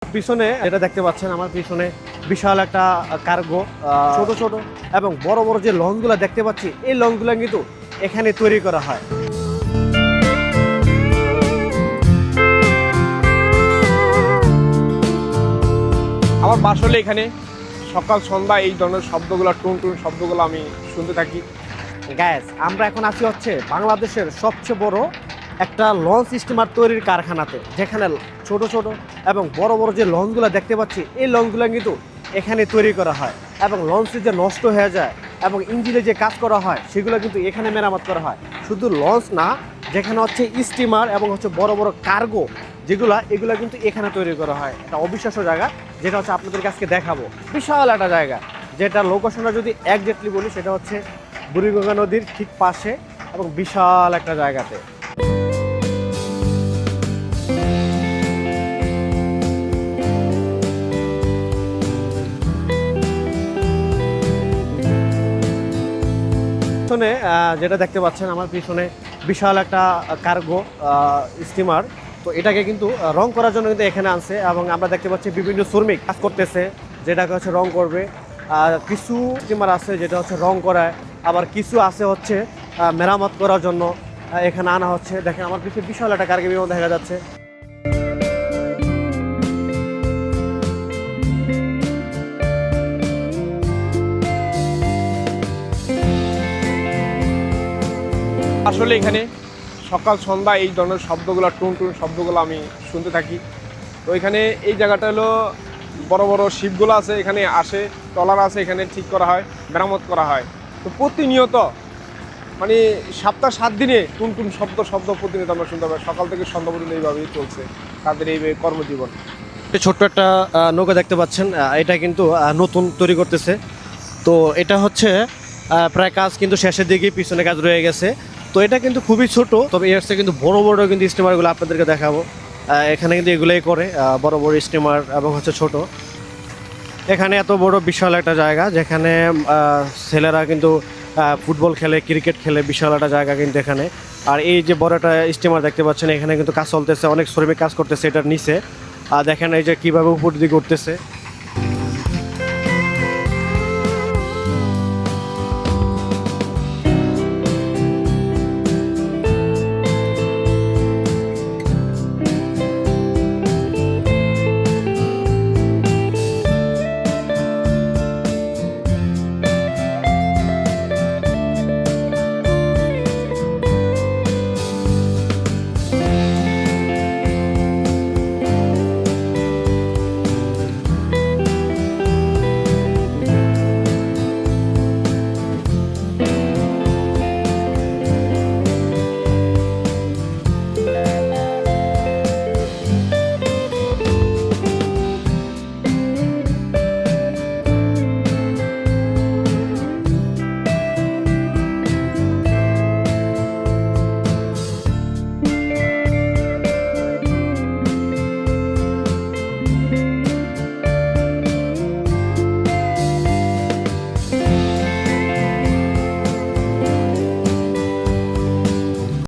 পিছনে যেটা দেখতে পাচ্ছেন আমার পিছনে বিশাল একটা কার্গো ছোট ছোট এবং বড় বড় যে লঞ্চগুলো দেখতে পাচ্ছি এই লঞ্চগুলো কিন্তু এখানে তৈরি করা হয়। আমার বাসা হলো এখানে। সকাল সন্ধ্যা এই ধরনের শব্দগুলো, টুন টুন শব্দগুলো আমি শুনতে থাকি। গ্যাস আমরা এখন আছি হচ্ছে বাংলাদেশের সবচেয়ে বড় একটা লঞ্চ স্টিমার তৈরির কারখানাতে, যেখানে ছোট ছোট এবং বড় বড় যে লঞ্চগুলো দেখতে পাচ্ছি এই লঞ্চগুলো কিন্তু এখানে তৈরি করা হয় এবং লঞ্চে যে নষ্ট হয়ে যায় এবং ইঞ্জিনে যে কাজ করা হয় সেগুলো কিন্তু এখানে মেরামত করা হয়। শুধু লঞ্চ না, যেখানে হচ্ছে স্টিমার এবং হচ্ছে বড় বড় কার্গো এগুলো কিন্তু এখানে তৈরি করা হয়। একটা অবিশ্বাস্য জায়গা যেটা হচ্ছে আপনাদের কাছে দেখাবো। বিশাল একটা জায়গা, যেটা লোকেশনটা যদি একজাক্টলি বলি সেটা হচ্ছে বুড়িগঙ্গা নদীর ঠিক পাশে এবং বিশাল একটা জায়গাতে। পিছনে যেটা দেখতে পাচ্ছেন আমার পিছনে বিশাল একটা কার্গো স্টিমার, তো এটাকে কিন্তু রং করার জন্য কিন্তু এখানে আনছে এবং আমরা দেখতে পাচ্ছি বিভিন্ন শ্রমিক কাজ করতেছে যেটাকে হচ্ছে রং করবে। কিছু স্টিমার আছে যেটা হচ্ছে রং করায়, আবার কিছু আছে হচ্ছে মেরামত করার জন্য এখানে আনা হচ্ছে। দেখেন আমার পিছনে বিশাল একটা কার্গো বিমান দেখা যাচ্ছে। আসলে এখানে সকাল সন্ধ্যা এই ধরনের শব্দগুলো, টুন টুন শব্দগুলো আমি শুনতে থাকি। তো এখানে এই জায়গাটা হলো বড় বড় শিপগুলো আছে, এখানে আসে, ট্রলার আছে, এখানে ঠিক করা হয়, মেরামত করা হয়। তো প্রতিনিয়ত মানে সপ্তাহ 7 দিনে টুন টুন শব্দ প্রতিনিয়ত আমরা শুনতে পাই। সকাল থেকে সন্ধ্যা পর্যন্ত এইভাবেই চলছে তাদের এই কর্মজীবন। ছোট্ট একটা নৌকা দেখতে পাচ্ছেন, এটা কিন্তু নতুন তৈরি করতেছে। তো এটা হচ্ছে প্রায় কাজ কিন্তু শেষের দিকে, পিছনে কাজ রয়ে গেছে। তো এটা কিন্তু খুবই ছোট, তবে এর চেয়ে কিন্তু বড় বড় কিন্তু স্টিমারগুলো আপনাদেরকে দেখাবো। এখানে কিন্তু এগুলোই করে বড় বড় স্টিমার এবং হচ্ছে ছোট। এখানে এত বড় বিশাল একটা জায়গা যেখানে ছেলেরা কিন্তু ফুটবল খেলে, ক্রিকেট খেলে, বিশাল একটা জায়গা কিন্তু এখানে। আর এই যে বড় একটা স্টিমার দেখতে পাচ্ছেন, এখানে কিন্তু কাজ চলতেছে, অনেক শ্রমিক কাজ করতেছে এটার নিচে। দেখেন এই যে কীভাবে উপর দিকে উঠতেছে।